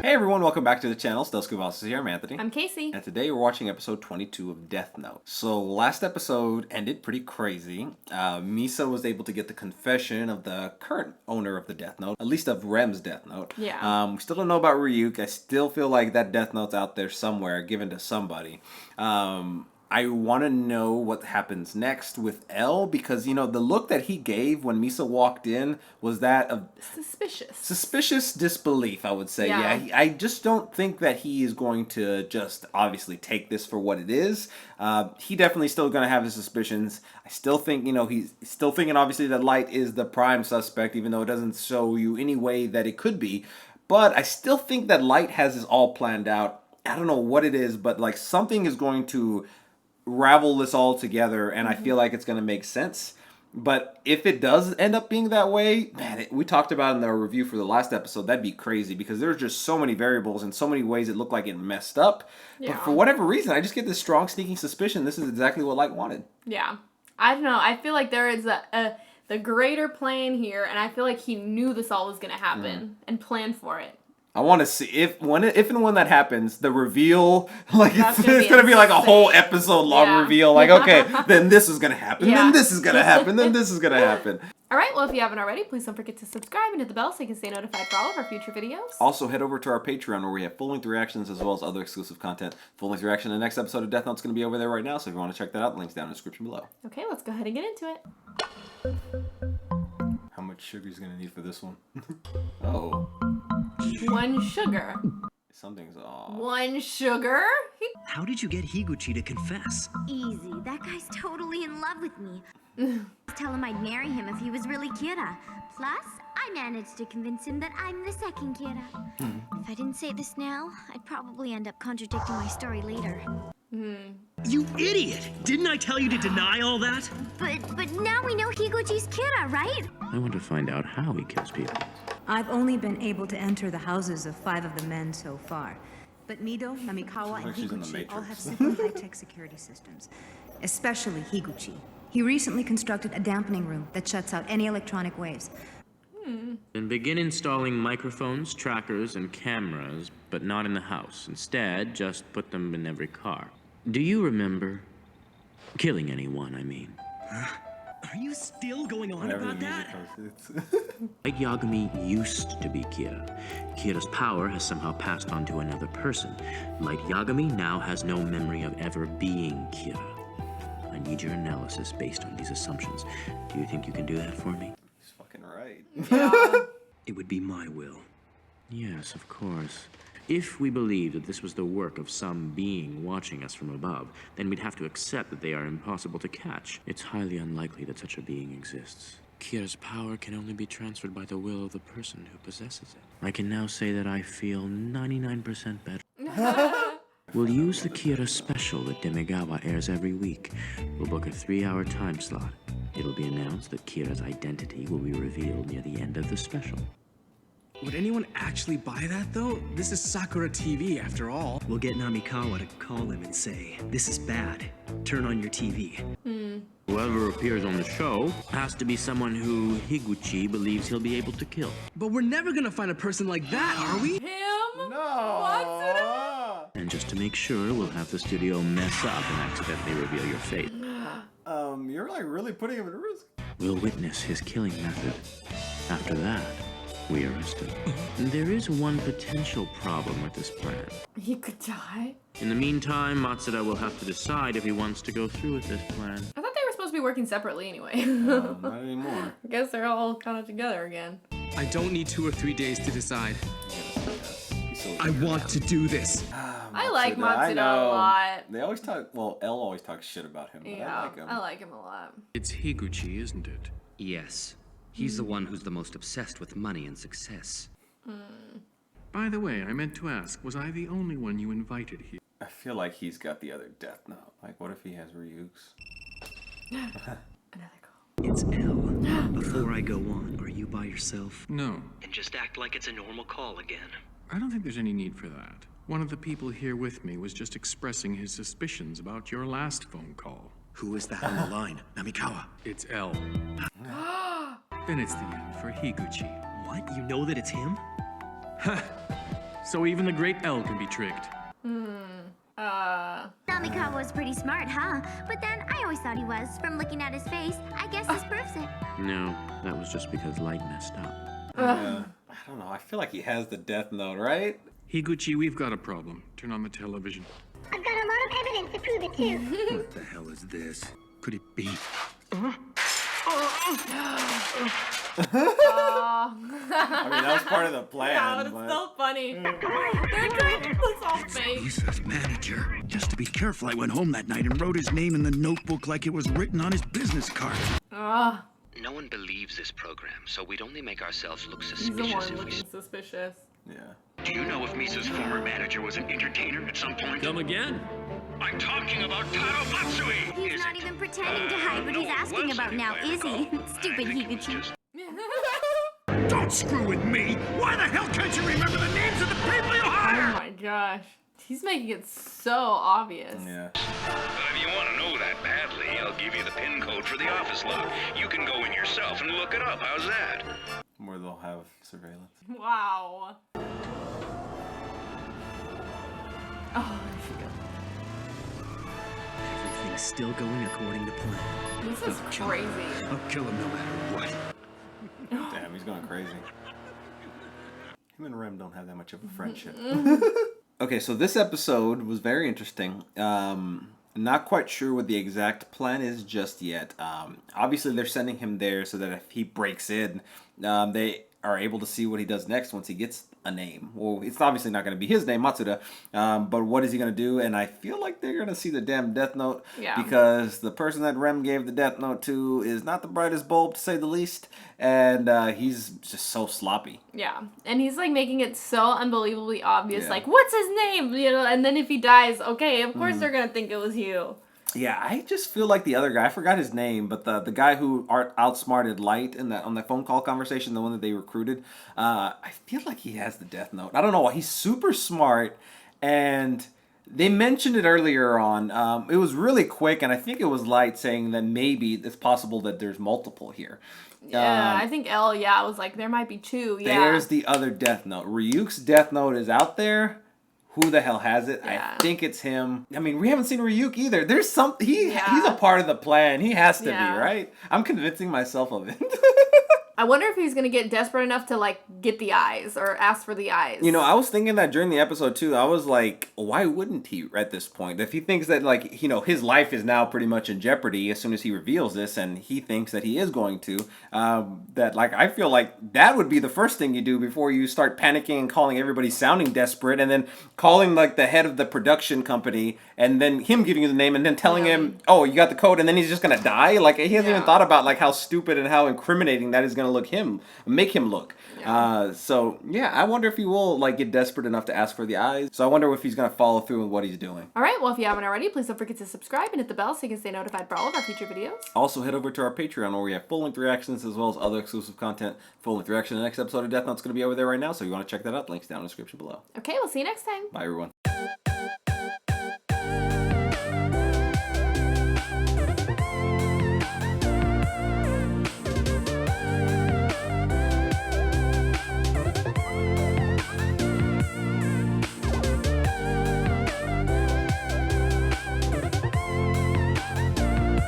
Hey everyone, welcome back to the channel. Still Cavazos here. I'm Anthony. I'm Casey. And today we're watching episode 22 of Death Note. So last episode ended pretty crazy. Misa was able to get the confession of the current owner of the Death Note, at least of Rem's Death Note. Yeah. We still don't know about Ryuk. I still feel like that Death Note's out there somewhere, given to somebody. I want to know what happens next with L because, you know, the look that he gave when Misa walked in was that of suspicious disbelief, I would say. Yeah, I just don't think that he is going to just obviously take this for what it is. He definitely still going to have his suspicions. I still think, you know, he's still thinking obviously that Light is the prime suspect, even though it doesn't show you any way that it could be. But I still think that Light has this all planned out. I don't know what it is, but like something is going to ravel this all together, and I feel like it's going to make sense. But if it does end up being that way, man, we talked about in the review for the last episode, that'd be crazy because there's just so many variables and so many ways it looked like it messed up. Yeah. But for whatever reason, I just get this strong sneaking suspicion this is exactly what Light wanted. Yeah. I don't know. I feel like there is the greater plan here, and I feel like he knew this all was going to happen and planned for it. I want to see if and when that happens, the reveal, like it's gonna be like a whole episode long reveal. Like, okay, then this is gonna happen, then this is gonna happen, then this is gonna happen. All right, well, if you haven't already, please don't forget to subscribe and hit the bell so you can stay notified for all of our future videos. Also, head over to our Patreon where we have full-length reactions as well as other exclusive content. Full-length reaction to the next episode of Death Note is going to be over there right now, so if you want to check that out, the link's down in the description below. Okay, let's go ahead and get into it. How much sugar is going to need for this one? Oh. 1 sugar. Something's off. 1 sugar? How did you get Higuchi to confess? Easy. That guy's totally in love with me. Tell him I'd marry him if he was really Kira. Plus, I managed to convince him that I'm the second Kira. If I didn't say this now, I'd probably end up contradicting my story later. You idiot! Didn't I tell you to deny all that? But now we know Higuchi's Kira, right? I want to find out how he kills people. I've only been able to enter the houses of 5 of the men so far. But Mido, Namikawa, and Higuchi all have super high-tech security systems. Especially Higuchi. He recently constructed a dampening room that shuts out any electronic waves. Then begin installing microphones, trackers, and cameras, but not in the house. Instead, just put them in every car. Do you remember killing anyone, I mean? Are you still going on about that? Light Yagami used to be Kira. Kira's power has somehow passed on to another person. Light Yagami now has no memory of ever being Kira. I need your analysis based on these assumptions. Do you think you can do that for me? He's fucking right. Yeah. It would be my will. Yes, of course. If we believe that this was the work of some being watching us from above, then we'd have to accept that they are impossible to catch. It's highly unlikely that such a being exists. Kira's power can only be transferred by the will of the person who possesses it. I can now say that I feel 99% better. We'll use the Kira special that Demigawa airs every week. We'll book a 3-hour time slot. It'll be announced that Kira's identity will be revealed near the end of the special. Would anyone actually buy that, though? This is Sakura TV, after all. We'll get Namikawa to call him and say, "This is bad. Turn on your TV." Whoever appears on the show has to be someone who Higuchi believes he'll be able to kill. But we're never gonna find a person like that, are we? Him? No! And just to make sure, we'll have the studio mess up and accidentally reveal your fate. You're like really putting him at risk. We'll witness his killing method. After that, we arrest him. There is one potential problem with this plan. He could die? In the meantime, Matsuda will have to decide if he wants to go through with this plan. I thought they were supposed to be working separately anyway. Not anymore. I guess they're all kind of together again. I don't need 2 or 3 days to decide. I want to do this. I like Matsuda a lot. They always talk, well, Elle always talks shit about him, but Yeah, I like him. a lot. It's Higuchi, isn't it? Yes. He's the one who's the most obsessed with money and success. By the way, I meant to ask, was I the only one you invited here? I feel like he's got the other Death Note. Like, what if he has Ryuk's? Another call. It's L. Before I go on, are you by yourself? No, And just act like it's a normal call again. I don't think there's any need for that. One of the people here with me was just expressing his suspicions about your last phone call. Who is that on the line? Namikawa. It's L. Then it's the end for Higuchi. What? You know that it's him? So even the great L can be tricked. Namikawa was pretty smart, huh? But then I always thought he was. From looking at his face, I guess this proves it. No, that was just because Light messed up. Yeah. I don't know. I feel like he has the Death Note, right? Higuchi, we've got a problem. Turn on the television. I've got a lot of evidence to prove it too. What the hell is this? Could it be? I mean, that was part of the plan. Yeah, but it's but... so funny. It's all fake. Misa's manager. Just to be careful, I went home that night and wrote his name in the notebook like it was written on his business card. No one believes this program, so we'd only make ourselves look He's the suspicious one if we... looking suspicious. Yeah. Do you know if Misa's former manager was an entertainer at some point? Come again? I'm talking about Taro Matsui! He's not even pretending to hide what he's asking about now, is he? Stupid Higuchi. Don't screw with me! Why the hell can't you remember the names of the people you Oh hire? my gosh. He's making it so obvious. Yeah. But if you want to know that badly, I'll give you the PIN code for the office lock. You can go in yourself and look it up. How's that? Where they'll have surveillance. Wow. Oh, Everything's still going according to plan. this is crazy. I'll kill him no matter what. Damn, he's going crazy. Him and Rem don't have that much of a friendship. Okay, so this episode was very interesting. Not quite sure what the exact plan is just yet. Obviously, they're sending him there so that if he breaks in, they are able to see what he does next once he gets a name. Well, it's obviously not going to be his name, Matsuda, but what is he going to do? And I feel like they're going to see the damn Death Note because the person that Rem gave the Death Note to is not the brightest bulb, to say the least, and he's just so sloppy. Yeah, and he's like making it so unbelievably obvious, like, what's his name? You know, and then if he dies, okay, of course they're going to think it was you. Yeah, I just feel like the other guy, I forgot his name, but the guy who outsmarted Light in that on that phone call conversation, the one that they recruited, I feel like he has the Death Note. I don't know why. He's super smart, and they mentioned it earlier on. It was really quick, and I think it was Light saying that maybe it's possible that there's multiple here. Yeah, I think L, I was like, there might be two, There's the other Death Note. Ryuk's Death Note is out there. Who the hell has it? Yeah. I think it's him. I mean, we haven't seen Ryuk either. There's some he's a part of the plan. He has to be, right? I'm convincing myself of it. I wonder if he's gonna get desperate enough to like get the eyes or ask for the eyes. You know, I was thinking that during the episode too. I was like, why wouldn't he at this point? If he thinks that like, you know, his life is now pretty much in jeopardy as soon as he reveals this, and he thinks that he is going to, that like I feel like that would be the first thing you do before you start panicking and calling everybody sounding desperate, and then calling like the head of the production company, and then him giving you the name, and then telling him, oh, you got the code, and then he's just gonna die. Like he hasn't even thought about like how stupid and how incriminating that is gonna make him look. So yeah, I wonder if he will like get desperate enough to ask for the eyes. So I wonder if he's gonna follow through with what he's doing. All right, well, if you haven't already, please don't forget to subscribe and hit the bell so you can stay notified for all of our future videos. Also, head over to our Patreon where we have full-length reactions as well as other exclusive content. Full-length reaction to the next episode of Death Note's going to be over there right now, so if you want to check that out, links down in the description below. Okay, we'll see you next time. Bye, everyone.